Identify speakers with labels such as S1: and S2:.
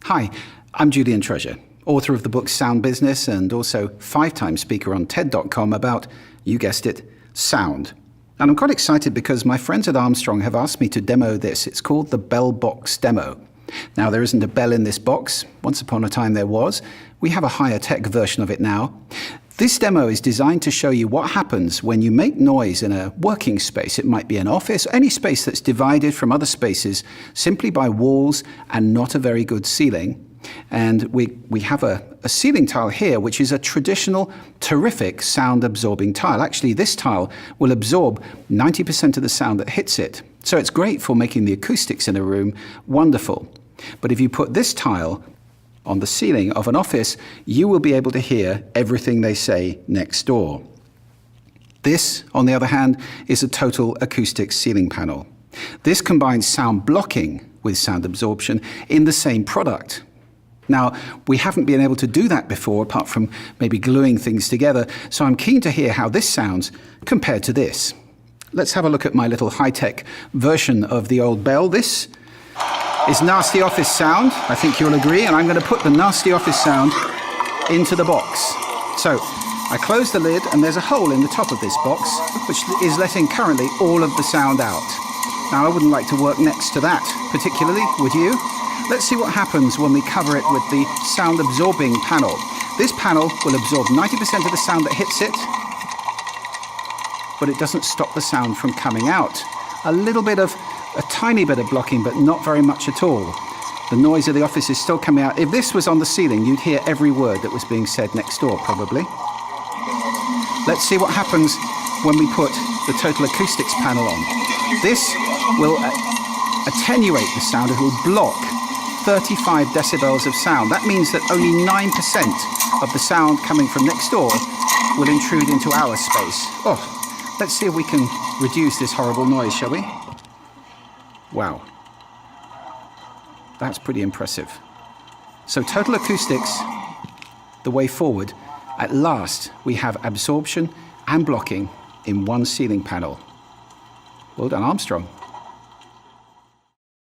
S1: Hi, I'm Julian, author of the book Sound Business and also 5-time speaker on TED.com about, you guessed it, sound. And I'm quite excited because my friends at Armstrong have asked me to demo this. It's called the Bell Box Demo. Now, there isn't a bell in this box. Once upon a time there was. We have a higher tech version of it now. This demo is designed to show you what happens when you make noise in a working space. It might be an office, any space that's divided from other spaces simply by walls and not a very good ceiling. And we have a ceiling tile here, which is a traditional, terrific sound-absorbing tile. Actually, this tile will absorb 90% of the sound that hits it. So it's great for making the acoustics in a room wonderful. But if you put this tile on the ceiling of an office, you will be able to hear everything they say next door. This, on the other hand, is a total acoustic ceiling panel. This combines sound blocking with sound absorption in the same product. Now, we haven't been able to do that before, apart from maybe gluing things together, so I'm keen to hear how this sounds compared to this. Let's have a look at my little high-tech version of the old bell. This is nasty office sound, I think you'll agree, and I'm going to put the nasty office sound into the box. So, I close the lid, and there's a hole in the top of this box, which is letting currently all of the sound out. Now, I wouldn't like to work next to that, particularly, would you? Let's see what happens when we cover it with the sound-absorbing panel. This panel will absorb 90% of the sound that hits it, but it doesn't stop the sound from coming out. A tiny bit of blocking, but not very much at all. The noise of the office is still coming out. If this was on the ceiling, you'd hear every word that was being said next door, probably. Let's see what happens when we put the total acoustics panel on. This will attenuate the sound. It will block 35 decibels of sound. That means that only 9% of the sound coming from next door will intrude into our space. Oh, let's see if we can reduce this horrible noise, shall we? Wow. That's pretty impressive. So total acoustics, the way forward. At last, we have absorption and blocking in one ceiling panel. Well done, Armstrong.